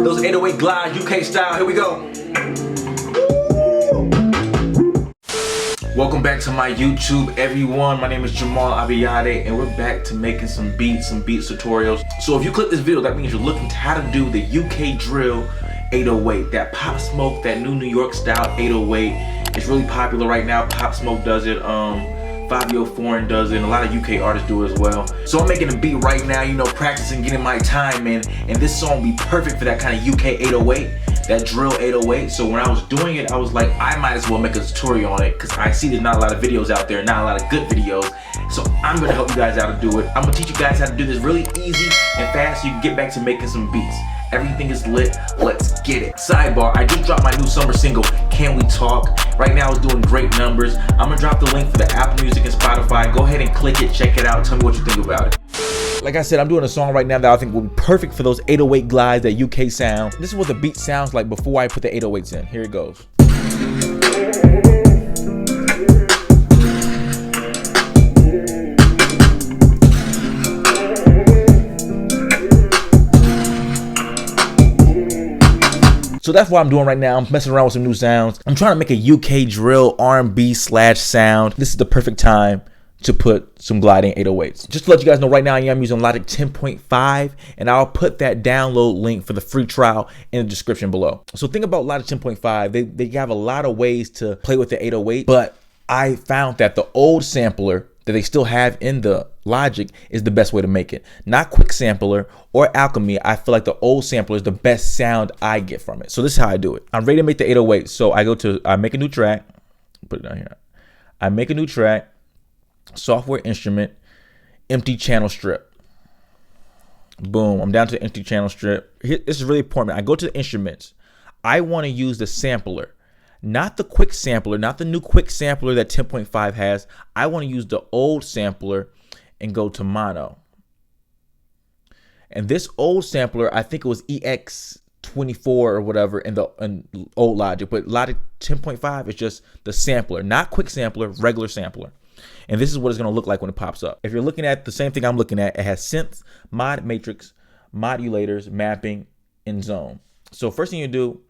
Those 808 glides, UK style, here we go. Welcome back to my YouTube, everyone. My name is Jamal Abiyade, and we're back to making some beats tutorials. So if you click this video, that means you're looking to how to do the UK drill 808, that Pop Smoke, that new New York style 808. It's really popular right now. Pop Smoke does it, Fabio Foreign does it, and a lot of UK artists do it as well. So I'm making a beat right now, you know, practicing, getting my time in, and this song will be perfect for that kind of UK 808, that drill 808. So when I was doing it, I was like, I might as well make a tutorial on it, because I see there's not a lot of videos out there, not a lot of good videos. So I'm gonna help you guys out to do it. I'm gonna teach you guys how to do this really easy and fast so you can get back to making some beats. Everything is lit, let's get it. Sidebar, I just dropped my new summer single, Can We Talk? Right now it's doing great numbers. I'm gonna drop the link for the Apple Music and Spotify. Go ahead and click it, check it out, tell me what you think about it. Like I said, I'm doing a song right now that I think will be perfect for those 808 glides, that UK sound. This is what the beat sounds like before I put the 808s in. Here it goes. So that's what I'm doing right now. I'm messing around with some new sounds. I'm trying to make a UK drill R&B / sound. This is the perfect time to put some gliding 808s. Just to let you guys know, right now I am using Logic 10.5, and I'll put that download link for the free trial in the description below. So think about Logic 10.5. They have a lot of ways to play with the 808, but I found that the old sampler that they still have in the Logic is the best way to make it. Not Quick Sampler or Alchemy. I feel like the old sampler is the best sound I get from it. So this is how I do it. I'm ready to make the 808. So I make a new track, put it down here. I make a new track, software instrument, empty channel strip. Boom, I'm down to the empty channel strip. This is really important. I go to the instruments. I want to use the sampler. Not the quick sampler, not the new quick sampler that 10.5 has. I want to use the old sampler and go to mono. And this old sampler, I think it was EX24 or whatever in the old Logic, but Logic 10.5 is just the sampler, not quick sampler, regular sampler. And this is what it's going to look like when it pops up. If you're looking at the same thing I'm looking at, it has synths, mod matrix, modulators, mapping, and zone. So first thing you do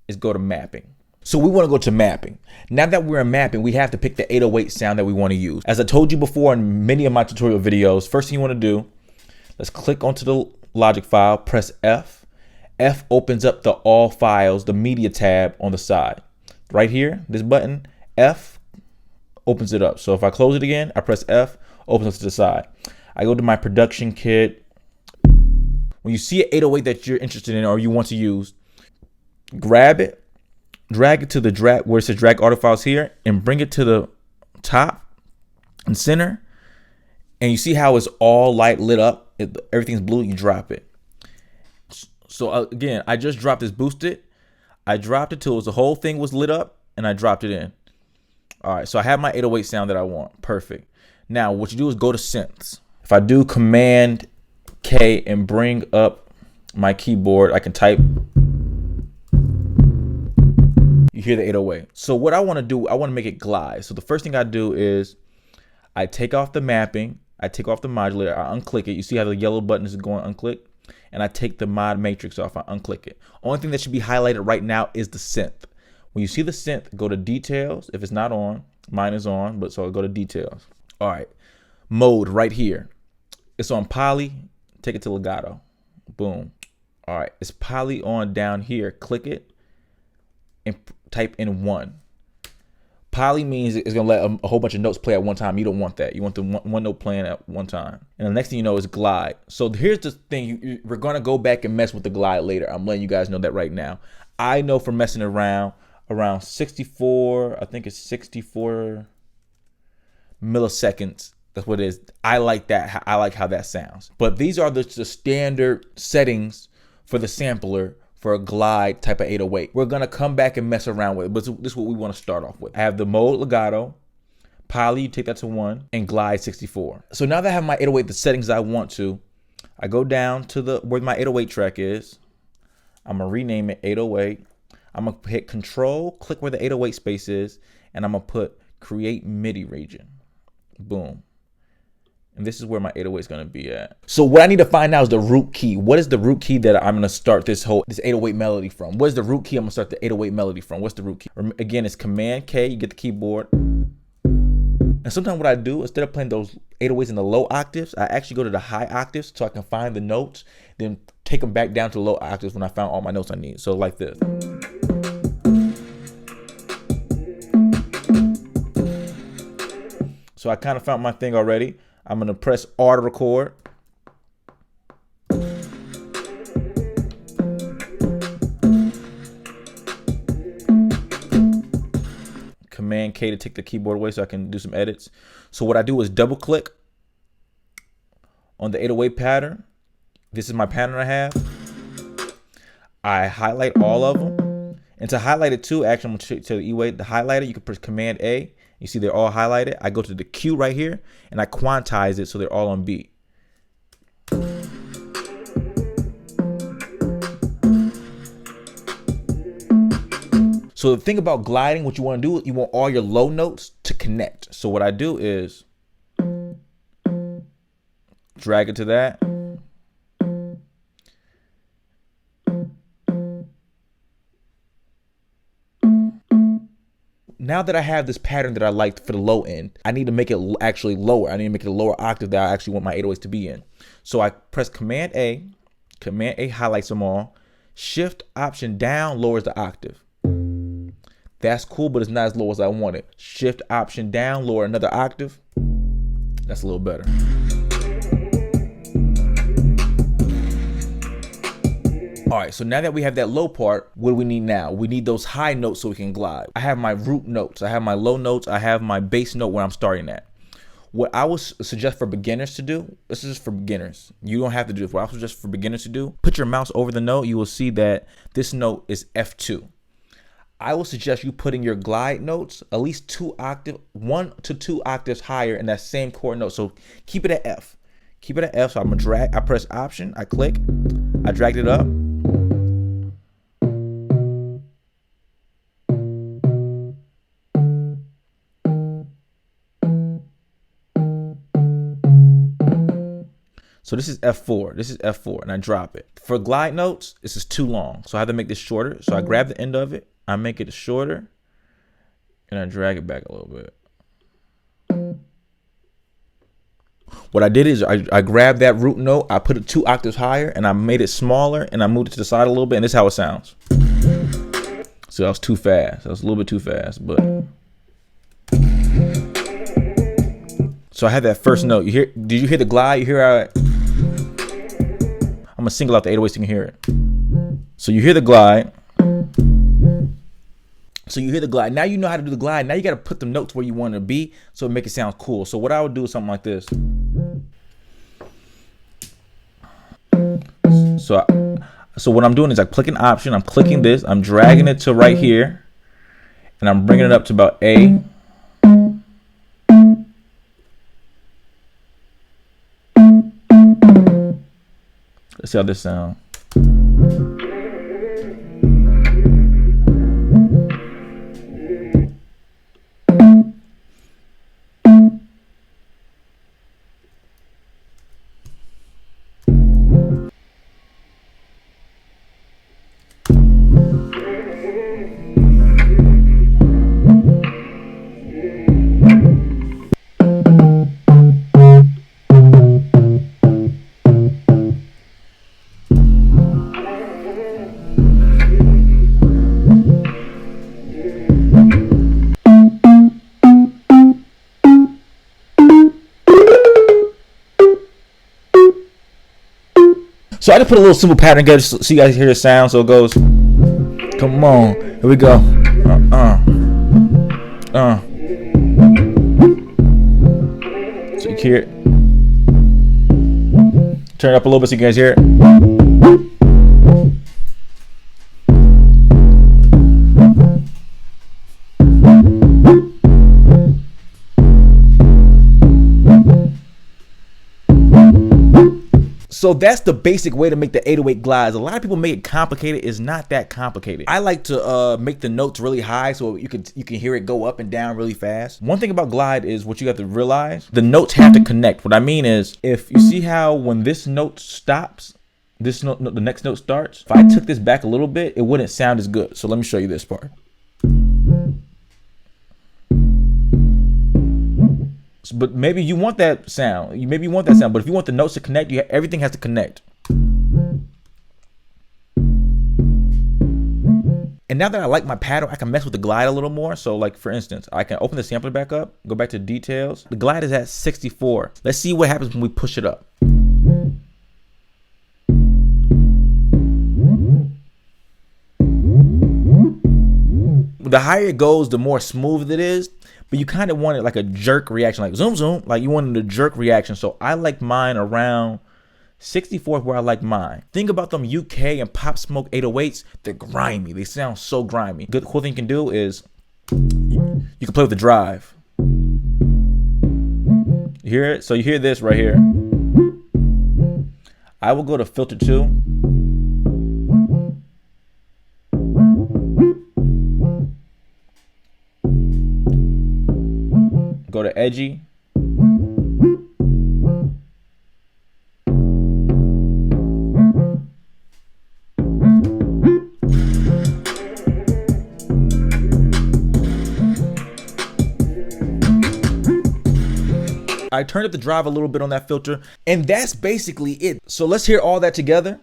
is go to mapping. So we want to go to mapping. Now that we're in mapping, we have to pick the 808 sound that we want to use. As I told you before in many of my tutorial videos, first thing you want to do, let's click onto the Logic file, press F. F opens up the all files, the media tab on the side. Right here, this button, F opens it up. So if I close it again, I press F, opens it to the side. I go to my production kit. When you see an 808 that you're interested in or you want to use, grab it, drag it to the drag where it says drag audio files here, and bring it to the top and center. And you see how it's all light lit up, everything's blue, you drop it. So again, I just dropped this boosted. I dropped it till the whole thing was lit up, and I dropped it in. All right, so I have my 808 sound that I want. Perfect. Now what you do is go to synths. If I do Command K and bring up my keyboard, I can type. You hear the 808. So what I want to do, I want to make it glide. So the first thing I do is I take off the mapping, I take off the modulator, I unclick it. You see how the yellow button is going unclick? And I take the mod matrix off, I unclick it. Only thing that should be highlighted right now is the synth. When you see the synth, go to details. If it's not on, mine is on, but so I'll go to details. All right, mode right here. It's on poly, take it to legato. Boom. All right, it's poly on down here. Click it and type in 1. Poly means it's gonna let a whole bunch of notes play at one time. You don't want that. You want the one note playing at one time. And the next thing you know is glide. So here's the thing. We're gonna go back and mess with the glide later. I'm letting you guys know that right now. I know from messing around 64, I think it's 64 milliseconds. That's what it is. I like that. I like how that sounds. But these are the standard settings for the sampler for a glide type of 808. We're gonna come back and mess around with it, but this is what we want to start off with. I have the mode legato, poly, you take that to 1, and glide 64. So now that I have my 808, the settings I want to, I go down to where my 808 track is. I'm gonna rename it 808. I'm gonna hit Control, click where the 808 space is, and I'm gonna put Create MIDI region. Boom. And this is where my 808 is going to be at. So what I need to find now is the root key. What is the root key that I'm going to start this 808 melody from? What is the root key I'm going to start the 808 melody from? What's the root key? Again, it's Command K. You get the keyboard. And sometimes what I do, instead of playing those 808s in the low octaves, I actually go to the high octaves so I can find the notes, then take them back down to low octaves when I found all my notes I need. So like this. So I kind of found my thing already. I'm going to press R to record. Command K to take the keyboard away so I can do some edits. So what I do is double click on the 808 pattern. This is my pattern I have. I highlight all of them. And to highlight it too, actually I'm going to tell you the highlighter, you can press Command A. You see they're all highlighted. I go to the Q right here and I quantize it so they're all on beat. So the thing about gliding, what you want to do, you want all your low notes to connect. So what I do is drag it to that. Now that I have this pattern that I like for the low end, I need to make it actually lower. I need to make it a lower octave that I actually want my 808s to be in. So I press Command A highlights them all. Shift Option down lowers the octave. That's cool, but it's not as low as I want it. Shift Option down, lower another octave. That's a little better. All right, so now that we have that low part, what do we need now? We need those high notes so we can glide. I have my root notes, I have my low notes, I have my bass note where I'm starting at. What I would suggest for beginners to do, this is for beginners. You don't have to do this. What I would suggest for beginners to do, put your mouse over the note. You will see that this note is F2. I will suggest you putting your glide notes at least 1 to 2 octaves higher in that same chord note. So keep it at F. Keep it at F. So I'm gonna drag, I press Option, I click, I dragged it up. So this is F4, this is F4, and I drop it. For glide notes, this is too long, so I have to make this shorter. So I grab the end of it, I make it shorter, and I drag it back a little bit. What I did is I grabbed that root note, I put it 2 octaves higher, and I made it smaller, and I moved it to the side a little bit, and this is how it sounds. So that was too fast. That was a little bit too fast, but. So I had that first note. You hear? Did you hear the glide? You hear how I'm gonna single out the 808 so you can hear it. So you hear the glide. So you hear the glide. Now you know how to do the glide. Now you got to put the notes where you want to be so it make it sound cool. So what I would do is something like this. So what I'm doing is I click an option. I'm clicking this. I'm dragging it to right here, and I'm bringing it up to about A. Let's see how this sounds. So I just put a little simple pattern together so you guys hear the sound. So it goes, come on, here we go. So you hear it. Turn it up a little bit so you guys hear it. So that's the basic way to make the 808 glides. A lot of people make it complicated. It's not that complicated. I like to make the notes really high so you can hear it go up and down really fast. One thing about glide is what you have to realize, the notes have to connect. What I mean is, if you see how when this note stops, this note, the next note starts, if I took this back a little bit, it wouldn't sound as good. So let me show you this part. But maybe you want that sound. Maybe you want that sound. But if you want the notes to connect, everything has to connect. And now that I like my pattern, I can mess with the glide a little more. So like, for instance, I can open the sampler back up, go back to details. The glide is at 64. Let's see what happens when we push it up. The higher it goes, the more smooth it is. But you kind of want it like a jerk reaction, like zoom, zoom, like you wanted a jerk reaction. So I like mine around 64 is where I like mine. Think about them UK and Pop Smoke 808s. They're grimy. They sound so grimy. Good, cool thing you can do is you can play with the drive. You hear it? So you hear this right here. I will go to filter 2. Go to edgy. I turned up the drive a little bit on that filter, and that's basically it. So let's hear all that together.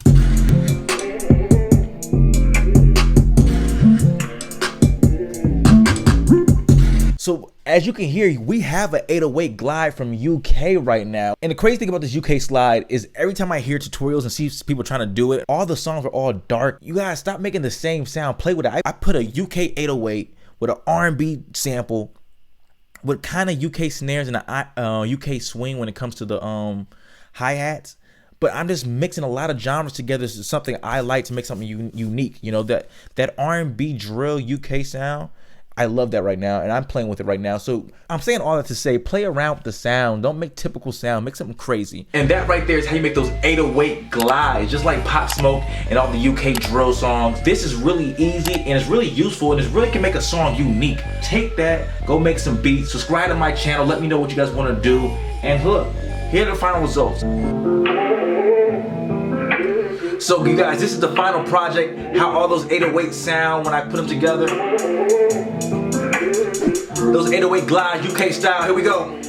So as you can hear, we have an 808 glide from UK right now. And the crazy thing about this UK slide is every time I hear tutorials and see people trying to do it, all the songs are all dark. You guys stop making the same sound. Play with it. I put a UK 808 with an R&B sample with kind of UK snares and a UK swing when it comes to the hi-hats. But I'm just mixing a lot of genres together. This is something I like to make something unique. You know, that R&B drill UK sound. I love that right now, and I'm playing with it right now. So I'm saying all that to say, play around with the sound. Don't make typical sound, make something crazy. And that right there is how you make those 808 glides, just like Pop Smoke and all the UK drill songs. This is really easy, and it's really useful, and it really can make a song unique. Take that, go make some beats, subscribe to my channel, let me know what you guys want to do, and look, here are the final results. So you guys, this is the final project, how all those 808s sound when I put them together. Those 808 glides, UK style, here we go.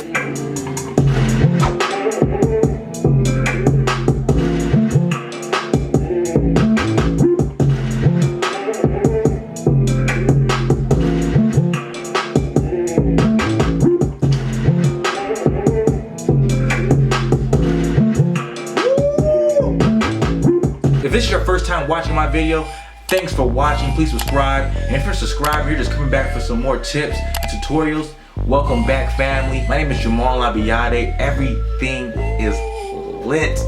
If this is your first time watching my video, thanks for watching. Please subscribe. And if you're a subscriber, you're just coming back for some more tips and tutorials, welcome back, family. My name is Jamal Abiyade. Everything is lit.